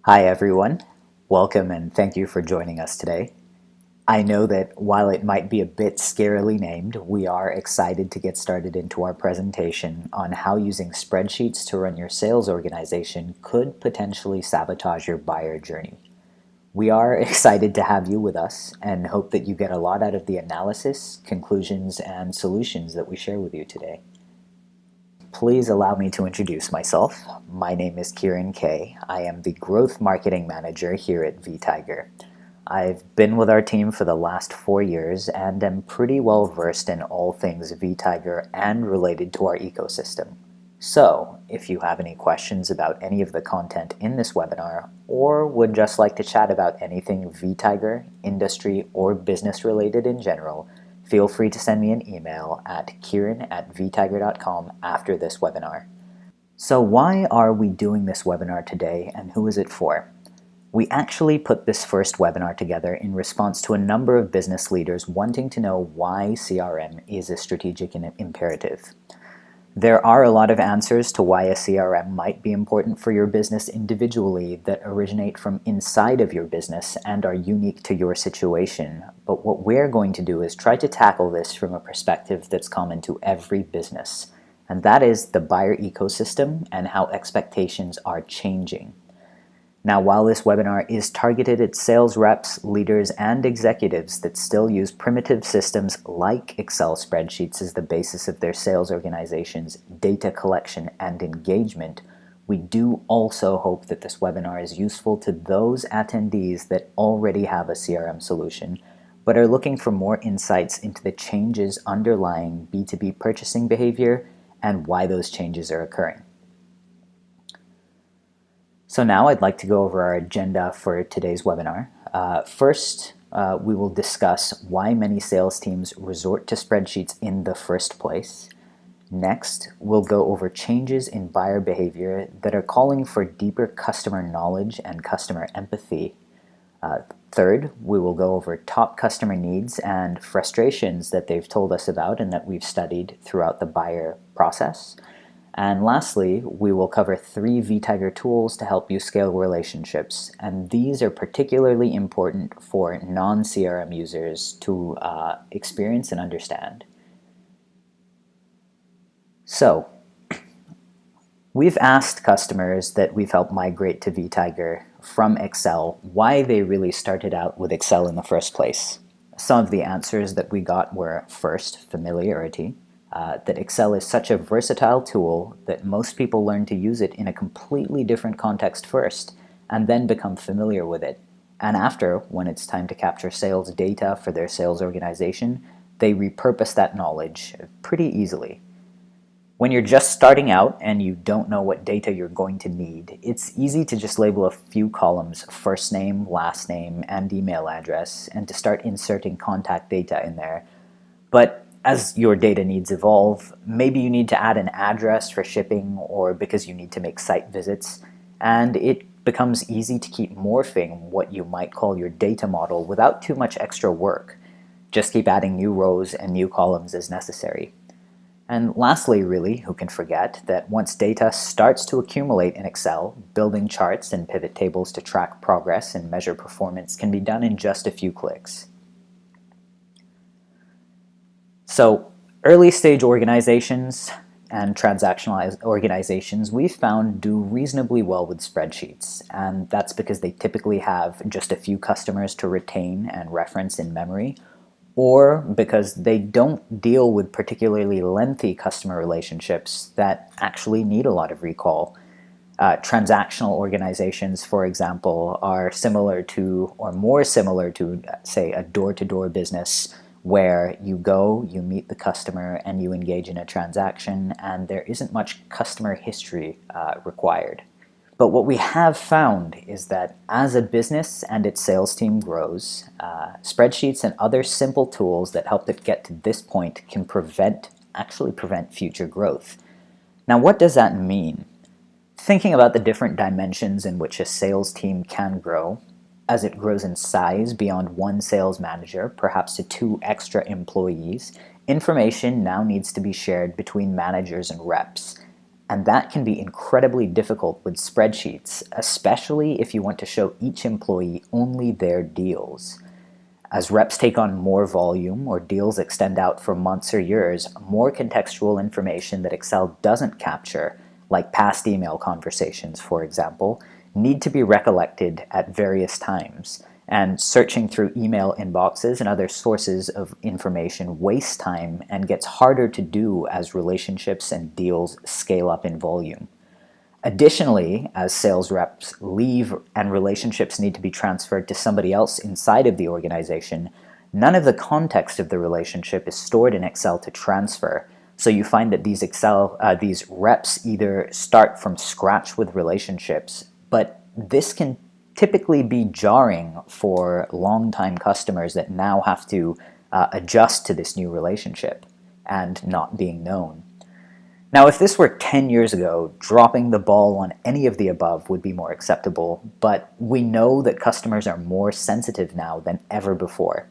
Hi everyone, welcome and thank you for joining us today. I know that while it might be a bit scarily named, we are excited to get started into our presentation on how using spreadsheets to run your sales organization could potentially sabotage your buyer journey. We are excited to have you with us and hope that you get a lot out of the analysis, conclusions, and solutions that we share with you today. Please allow me to introduce myself. My name is Kieran Kay. I am the Growth Marketing Manager here at VTiger. I've been with our team for the last 4 years and am pretty well versed in all things VTiger and related to our ecosystem. So, if you have any questions about any of the content in this webinar or would just like to chat about anything VTiger, industry, or business related in general, feel free to send me an email at kieran@vtiger.com after this webinar. So why are we doing this webinar today and who is it for? We actually put this first webinar together in response to a number of business leaders wanting to know why CRM is a strategic imperative. There are a lot of answers to why a CRM might be important for your business individually that originate from inside of your business and are unique to your situation. But what we're going to do is try to tackle this from a perspective that's common to every business, and that is the buyer ecosystem and how expectations are changing. Now, while this webinar is targeted at sales reps, leaders, and executives that still use primitive systems like Excel spreadsheets as the basis of their sales organization's data collection and engagement, we do also hope that this webinar is useful to those attendees that already have a CRM solution, but are looking for more insights into the changes underlying B2B purchasing behavior and why those changes are occurring. So now I'd like to go over our agenda for today's webinar. First, we will discuss why many sales teams resort to spreadsheets in the first place. Next, we'll go over changes in buyer behavior that are calling for deeper customer knowledge and customer empathy. Third, we will go over top customer needs and frustrations that they've told us about and that we've studied throughout the buyer process. And lastly, we will cover 3 VTiger tools to help you scale relationships, and these are particularly important for non-CRM users to experience and understand. So, we've asked customers that we've helped migrate to VTiger from Excel why they really started out with Excel in the first place. Some of the answers that we got were, first, familiarity. That Excel is such a versatile tool that most people learn to use it in a completely different context first, and then become familiar with it. And after, when it's time to capture sales data for their sales organization, they repurpose that knowledge pretty easily. When you're just starting out and you don't know what data you're going to need, it's easy to just label a few columns, first name, last name, and email address, and to start inserting contact data in there. But as your data needs evolve, maybe you need to add an address for shipping or because you need to make site visits, and it becomes easy to keep morphing what you might call your data model without too much extra work. Just keep adding new rows and new columns as necessary. And lastly, really, who can forget that once data starts to accumulate in Excel, building charts and pivot tables to track progress and measure performance can be done in just a few clicks. So early stage organizations and transactional organizations we've found do reasonably well with spreadsheets, and that's because they typically have just a few customers to retain and reference in memory, or because they don't deal with particularly lengthy customer relationships that actually need a lot of recall. Transactional organizations, for example, are similar to, or more similar to, say, a door-to-door business where you go, you meet the customer, and you engage in a transaction, and there isn't much customer history required. But what we have found is that as a business and its sales team grows, spreadsheets and other simple tools that help it get to this point can actually prevent future growth. Now, what does that mean? Thinking about the different dimensions in which a sales team can grow, as it grows in size beyond one sales manager, perhaps to 2 extra employees, information now needs to be shared between managers and reps. and that can be incredibly difficult with spreadsheets, especially if you want to show each employee only their deals. As reps take on more volume or deals extend out for months or years, more contextual information that Excel doesn't capture, like past email conversations, for example, need to be recollected at various times. And searching through email inboxes and other sources of information wastes time and gets harder to do as relationships and deals scale up in volume. Additionally, as sales reps leave and relationships need to be transferred to somebody else inside of the organization, none of the context of the relationship is stored in Excel to transfer. So you find that these reps either start from scratch with relationships, but this can typically be jarring for longtime customers that now have to adjust to this new relationship and not being known. Now, if this were 10 years ago, dropping the ball on any of the above would be more acceptable, but we know that customers are more sensitive now than ever before.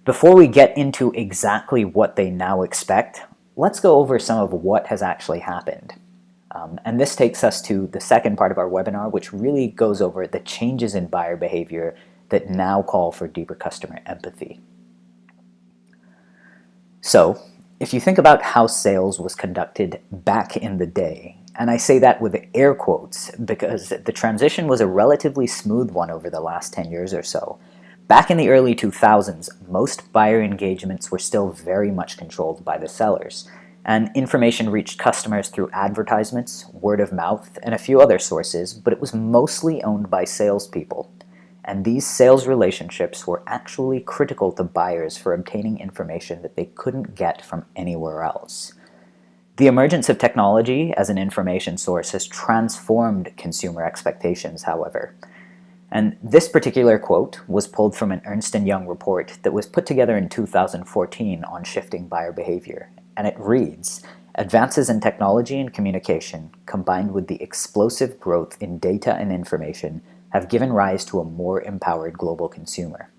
Before we get into exactly what they now expect, let's go over some of what has actually happened. And this takes us to the second part of our webinar, which really goes over the changes in buyer behavior that now call for deeper customer empathy. So, if you think about how sales was conducted back in the day, and I say that with air quotes because the transition was a relatively smooth one over the last 10 years or so. Back in the early 2000s, most buyer engagements were still very much controlled by the sellers, and information reached customers through advertisements, word of mouth, and a few other sources, but it was mostly owned by salespeople. And these sales relationships were actually critical to buyers for obtaining information that they couldn't get from anywhere else. The emergence of technology as an information source has transformed consumer expectations, however. And this particular quote was pulled from an Ernst & Young report that was put together in 2014 on shifting buyer behavior. And it reads, "Advances in technology and communication, combined with the explosive growth in data and information, have given rise to a more empowered global consumer."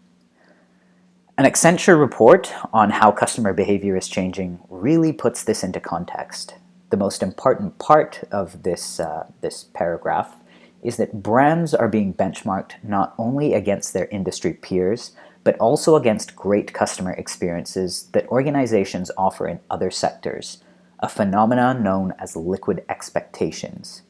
An Accenture report on how customer behavior is changing really puts this into context. The most important part of this paragraph is that brands are being benchmarked not only against their industry peers, but also against great customer experiences that organizations offer in other sectors, a phenomenon known as liquid expectations.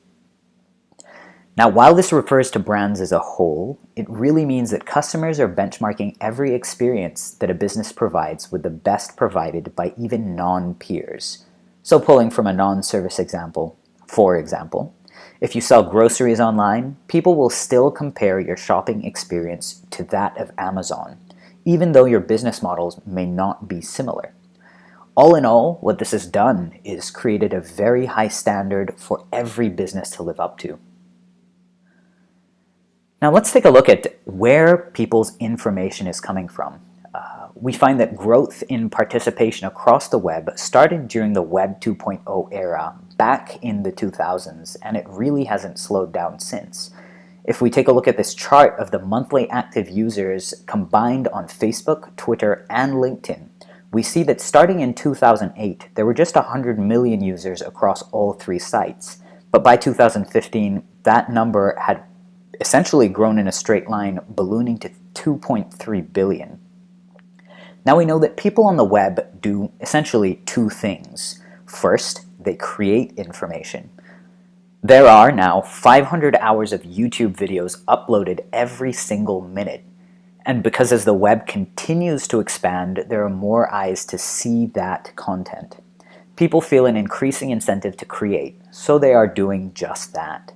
Now, while this refers to brands as a whole, it really means that customers are benchmarking every experience that a business provides with the best provided by even non-peers. So pulling from a non-service example, for example, if you sell groceries online, people will still compare your shopping experience to that of Amazon, even though your business models may not be similar. All in all, what this has done is created a very high standard for every business to live up to. Now let's take a look at where people's information is coming from. We find that growth in participation across the web started during the Web 2.0 era back in the 2000s, and it really hasn't slowed down since. If we take a look at this chart of the monthly active users combined on Facebook, Twitter, and LinkedIn, we see that starting in 2008, there were just 100 million users across all three sites. But by 2015, that number had essentially grown in a straight line, ballooning to 2.3 billion. Now we know that people on the web do essentially two things. First, they create information. There are now 500 hours of YouTube videos uploaded every single minute. And because as the web continues to expand, there are more eyes to see that content. People feel an increasing incentive to create, so they are doing just that.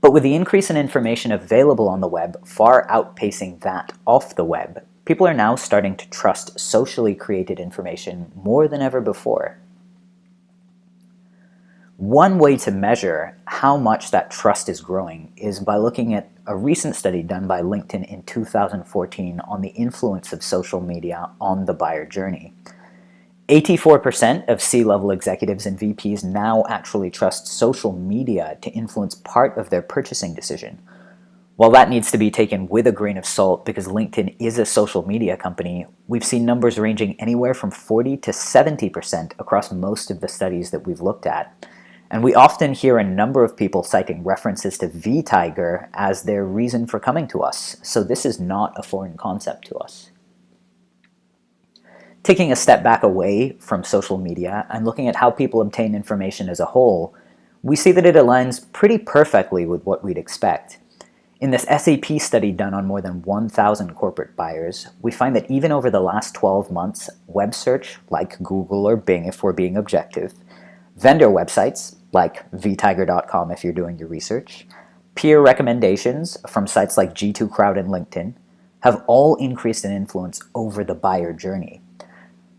But with the increase in information available on the web far outpacing that off the web, people are now starting to trust socially created information more than ever before. One way to measure how much that trust is growing is by looking at a recent study done by LinkedIn in 2014 on the influence of social media on the buyer journey. 84% of C-level executives and VPs now actually trust social media to influence part of their purchasing decision. While that needs to be taken with a grain of salt because LinkedIn is a social media company, we've seen numbers ranging anywhere from 40 to 70% across most of the studies that we've looked at. And we often hear a number of people citing references to V-Tiger as their reason for coming to us, so this is not a foreign concept to us. Taking a step back away from social media and looking at how people obtain information as a whole, we see that it aligns pretty perfectly with what we'd expect. In this SAP study done on more than 1,000 corporate buyers, we find that even over the last 12 months, web search, like Google or Bing if we're being objective, vendor websites, like vtiger.com if you're doing your research, peer recommendations from sites like G2 Crowd and LinkedIn, have all increased in influence over the buyer journey.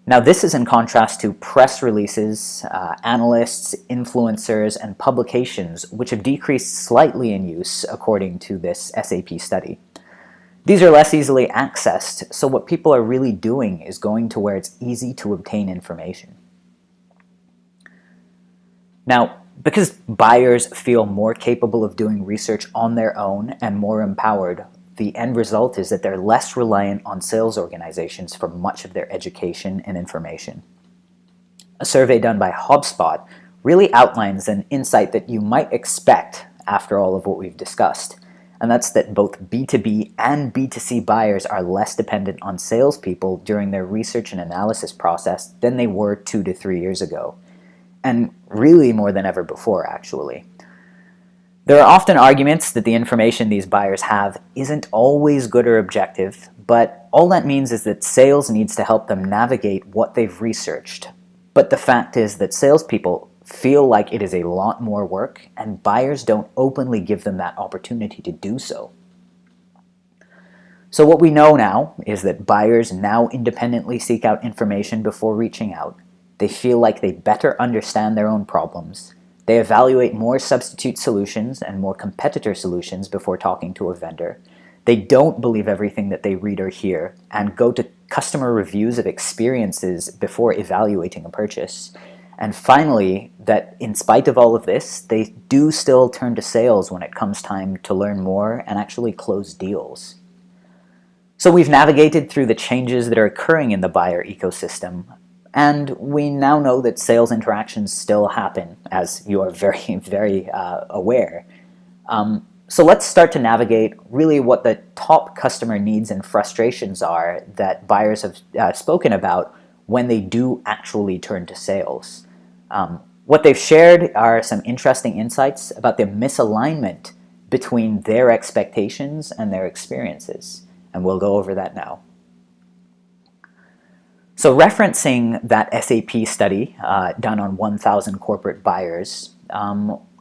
Now, this is in contrast to press releases, analysts, influencers, and publications, which have decreased slightly in use according to this SAP study. These are less easily accessed, so what people are really doing is going to where it's easy to obtain information. Now, because buyers feel more capable of doing research on their own and more empowered, the end result is that they're less reliant on sales organizations for much of their education and information. A survey done by HubSpot really outlines an insight that you might expect after all of what we've discussed, and that's that both B2B and B2C buyers are less dependent on salespeople during their research and analysis process than they were 2 to 3 years ago, and really more than ever before, actually. There are often arguments that the information these buyers have isn't always good or objective, but all that means is that sales needs to help them navigate what they've researched. But the fact is that salespeople feel like it is a lot more work, and buyers don't openly give them that opportunity to do so. So what we know now is that buyers now independently seek out information before reaching out. They feel like they better understand their own problems. They evaluate more substitute solutions and more competitor solutions before talking to a vendor. They don't believe everything that they read or hear and go to customer reviews of experiences before evaluating a purchase. And finally, that in spite of all of this, they do still turn to sales when it comes time to learn more and actually close deals. So we've navigated through the changes that are occurring in the buyer ecosystem. And we now know that sales interactions still happen, as you are very, very aware. So let's start to navigate really what the top customer needs and frustrations are that buyers have spoken about when they do actually turn to sales. What they've shared are some interesting insights about the misalignment between their expectations and their experiences. And we'll go over that now. So referencing that SAP study done on 1,000 corporate buyers,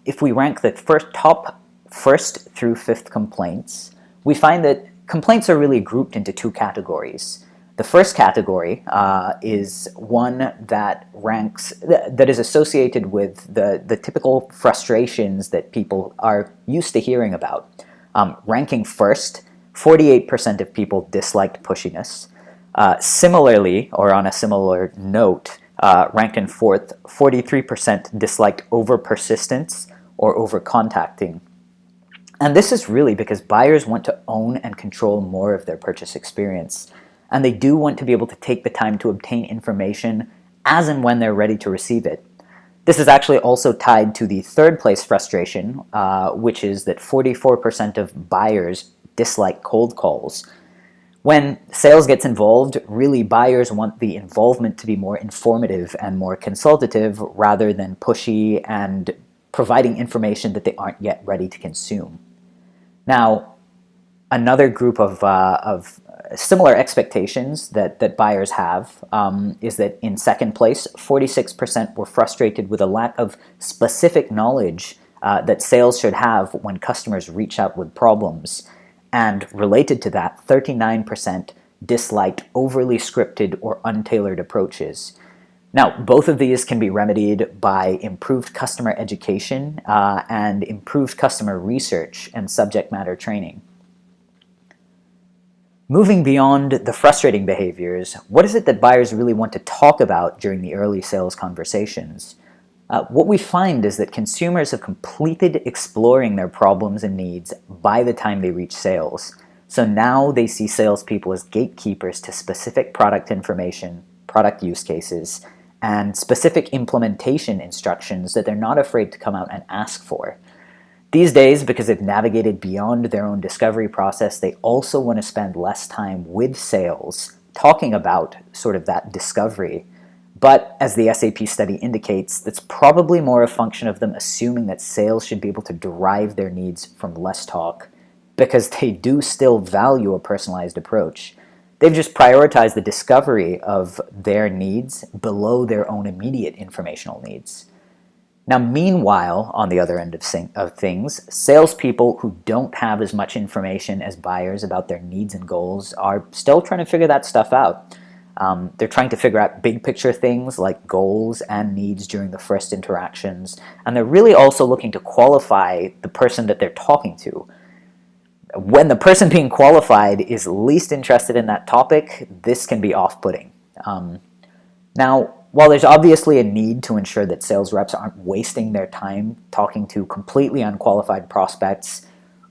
if we rank the top first through fifth complaints, we find that complaints are really grouped into two categories. The first category is one that that is associated with the typical frustrations that people are used to hearing about. Ranking first, 48% of people disliked pushiness. Similarly, or on a similar note, ranked in fourth, 43% disliked over-persistence or over-contacting. And this is really because buyers want to own and control more of their purchase experience. And they do want to be able to take the time to obtain information as and when they're ready to receive it. This is actually also tied to the third place frustration, which is that 44% of buyers dislike cold calls. When sales gets involved, really buyers want the involvement to be more informative and more consultative rather than pushy and providing information that they aren't yet ready to consume. Now, another group of similar expectations that buyers have is that in second place, 46% were frustrated with a lack of specific knowledge that sales should have when customers reach out with problems. And related to that, 39% disliked overly scripted or untailored approaches. Now, both of these can be remedied by improved customer education and improved customer research and subject matter training. Moving beyond the frustrating behaviors, what is it that buyers really want to talk about during the early sales conversations? What we find is that consumers have completed exploring their problems and needs by the time they reach sales. So now they see salespeople as gatekeepers to specific product information, product use cases, and specific implementation instructions that they're not afraid to come out and ask for. These days, because they've navigated beyond their own discovery process, they also want to spend less time with sales talking about sort of that discovery. But as the SAP study indicates, that's probably more a function of them assuming that sales should be able to derive their needs from less talk, because they do still value a personalized approach. They've just prioritized the discovery of their needs below their own immediate informational needs. Now, meanwhile, on the other end of things, salespeople who don't have as much information as buyers about their needs and goals are still trying to figure that stuff out. They're trying to figure out big picture things like goals and needs during the first interactions, and they're really also looking to qualify the person that they're talking to. When the person being qualified is least interested in that topic, this can be off-putting. Now, while there's obviously a need to ensure that sales reps aren't wasting their time talking to completely unqualified prospects,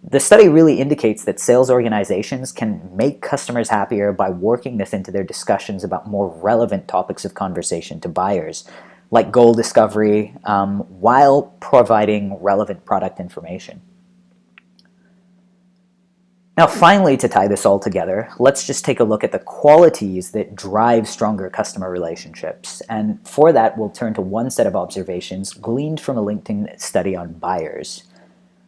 the study really indicates that sales organizations can make customers happier by working this into their discussions about more relevant topics of conversation to buyers, like goal discovery, while providing relevant product information. Now, finally, to tie this all together, let's just take a look at the qualities that drive stronger customer relationships. And for that, we'll turn to one set of observations gleaned from a LinkedIn study on buyers.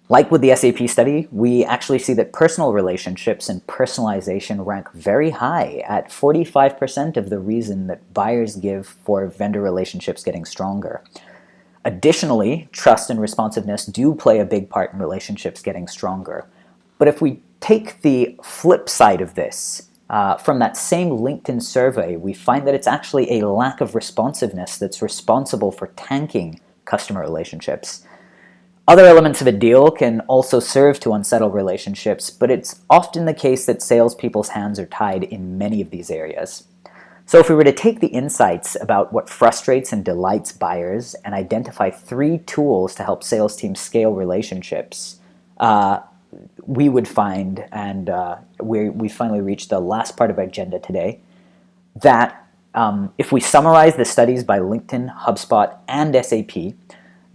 Like with the SAP study, we actually see that personal relationships and personalization rank very high at 45% of the reason that buyers give for vendor relationships getting stronger. Additionally, trust and responsiveness do play a big part in relationships getting stronger. But if we take the flip side of this, from that same LinkedIn survey, we find that it's actually a lack of responsiveness that's responsible for tanking customer relationships. Other elements of a deal can also serve to unsettle relationships, but it's often the case that salespeople's hands are tied in many of these areas. So if we were to take the insights about what frustrates and delights buyers and identify 3 tools to help sales teams scale relationships, we would find, and we finally reached the last part of our agenda today, that if we summarize the studies by LinkedIn, HubSpot, and SAP,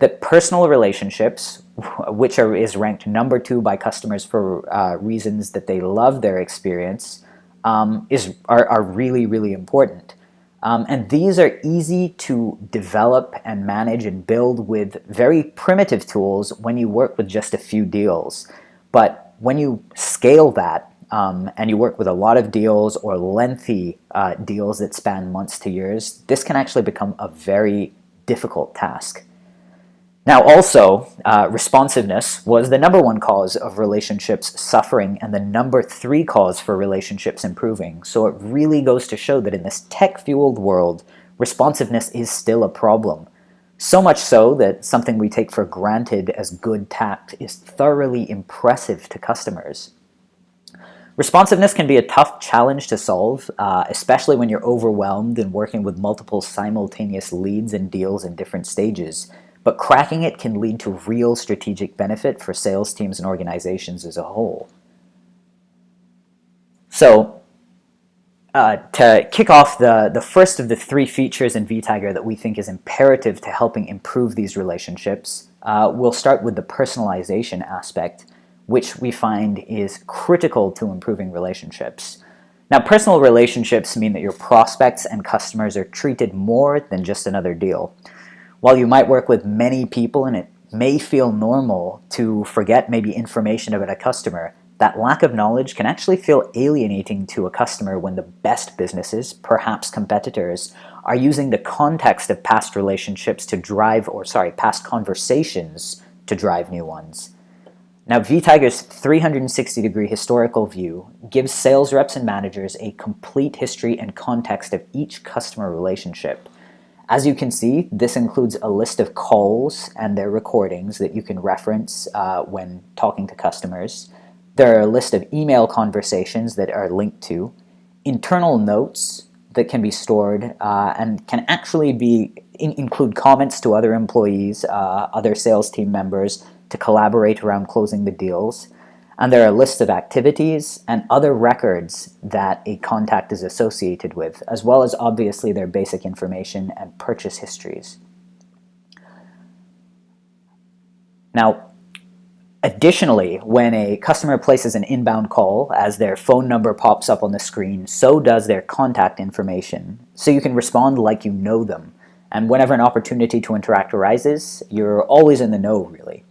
that personal relationships, which is ranked number 2 by customers for reasons that they love their experience, are really, really important. And these are easy to develop and manage and build with very primitive tools when you work with just a few deals. But when you scale that and you work with a lot of deals or lengthy deals that span months to years, this can actually become a very difficult task. Now also, responsiveness was the number 1 cause of relationships suffering and the number 3 cause for relationships improving. So it really goes to show that in this tech-fueled world, responsiveness is still a problem. So much so that something we take for granted as good tact is thoroughly impressive to customers. Responsiveness can be a tough challenge to solve, especially when you're overwhelmed and working with multiple simultaneous leads and deals in different stages. But cracking it can lead to real strategic benefit for sales teams and organizations as a whole. So, to kick off the first of the 3 features in vTiger that we think is imperative to helping improve these relationships, we'll start with the personalization aspect, which we find is critical to improving relationships. Now, personal relationships mean that your prospects and customers are treated more than just another deal. While you might work with many people and it may feel normal to forget maybe information about a customer, that lack of knowledge can actually feel alienating to a customer when the best businesses, perhaps competitors, are using the context of past relationships to drive, past conversations to drive new ones. Now, vTiger's 360-degree historical view gives sales reps and managers a complete history and context of each customer relationship. As you can see, this includes a list of calls and their recordings that you can reference when talking to customers. There are a list of email conversations that are linked to, internal notes that can be stored and can actually include comments to other employees, other sales team members to collaborate around closing the deals. And there are lists of activities and other records that a contact is associated with, as well as obviously their basic information and purchase histories. Now, additionally, when a customer places an inbound call, as their phone number pops up on the screen, so does their contact information. So you can respond like you know them. And whenever an opportunity to interact arises, you're always in the know, really.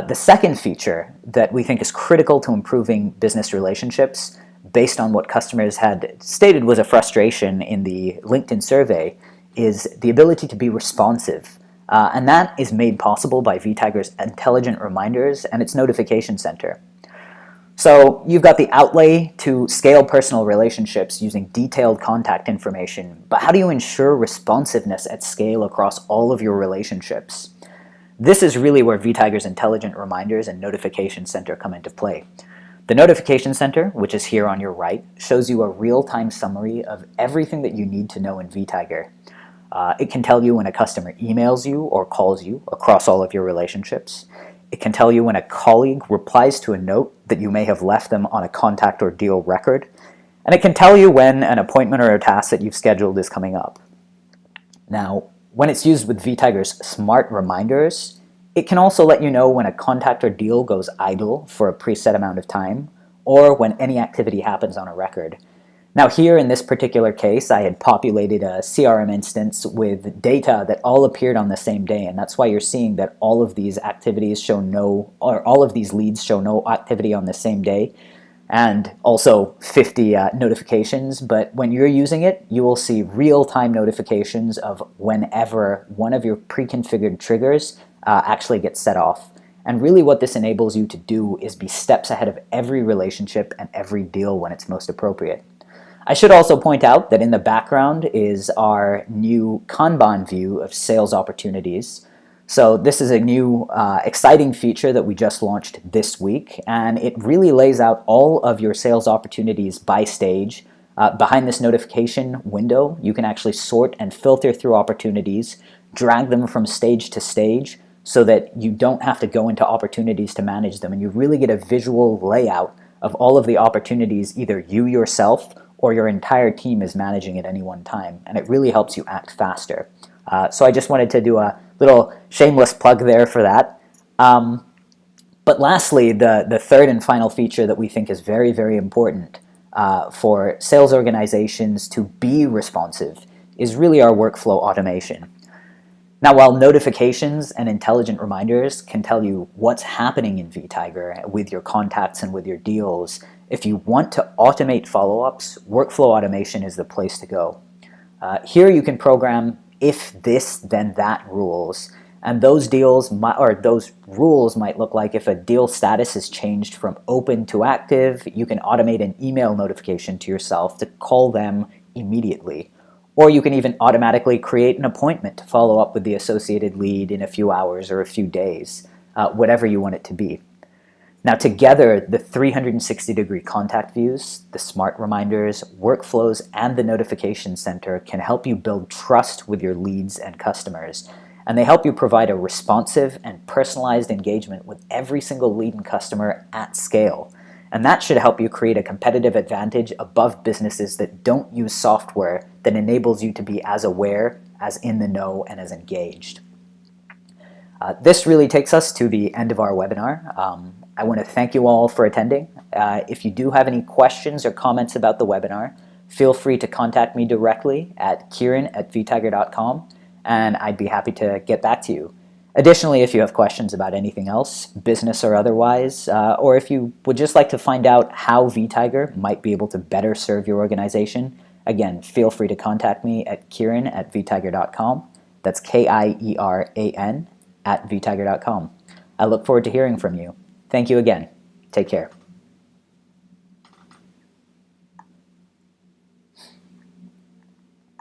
The second feature that we think is critical to improving business relationships, based on what customers had stated was a frustration in the LinkedIn survey, is the ability to be responsive. And that is made possible by vTager's intelligent reminders and its notification center. So you've got the outlay to scale personal relationships using detailed contact information, but how do you ensure responsiveness at scale across all of your relationships? This is really where vTager's intelligent reminders and notification center come into play. The notification center, which is here on your right, shows you a real-time summary of everything that you need to know in vTager. It can tell you when a customer emails you or calls you across all of your relationships. It can tell you when a colleague replies to a note that you may have left them on a contact or deal record. And it can tell you when an appointment or a task that you've scheduled is coming up. Now, when it's used with vTager's smart reminders, it can also let you know when a contact or deal goes idle for a preset amount of time, or when any activity happens on a record. Now here in this particular case, I had populated a CRM instance with data that all appeared on the same day, and that's why you're seeing that all of these activities show no, or all of these leads show no activity on the same day, and also 50 notifications. But when you're using it, you will see real-time notifications of whenever one of your pre-configured triggers actually gets set off. And really what this enables you to do is be steps ahead of every relationship and every deal when it's most appropriate. I should also point out that in the background is our new Kanban view of sales opportunities. So this is a new exciting feature that we just launched this week, and it really lays out all of your sales opportunities by stage. Behind this notification window, you can actually sort and filter through opportunities, drag them from stage to stage, so that you don't have to go into opportunities to manage them, and you really get a visual layout of all of the opportunities either you yourself or your entire team is managing at any one time, and it really helps you act faster. So I just wanted to do a little shameless plug there for that. But lastly, the third and final feature that we think is very, very important for sales organizations to be responsive is really our workflow automation. Now, while notifications and intelligent reminders can tell you what's happening in vTager with your contacts and with your deals, if you want to automate follow-ups, workflow automation is the place to go. Here you can program if this, then that rules. And those those rules might look like if a deal status is changed from open to active, you can automate an email notification to yourself to call them immediately. Or you can even automatically create an appointment to follow up with the associated lead in a few hours or a few days, whatever you want it to be. Now together, the 360-degree contact views, the smart reminders, workflows, and the notification center can help you build trust with your leads and customers. And they help you provide a responsive and personalized engagement with every single lead and customer at scale. And that should help you create a competitive advantage above businesses that don't use software that enables you to be as aware, as in the know, and as engaged. This really takes us to the end of our webinar. I want to thank you all for attending. If you do have any questions or comments about the webinar, feel free to contact me directly at kieran@vtager.com, and I'd be happy to get back to you. Additionally, if you have questions about anything else, business or otherwise, or if you would just like to find out how vTager might be able to better serve your organization, again, feel free to contact me at kieran@vtager.com. That's KIERAN @vtager.com. I look forward to hearing from you. Thank you again. Take care.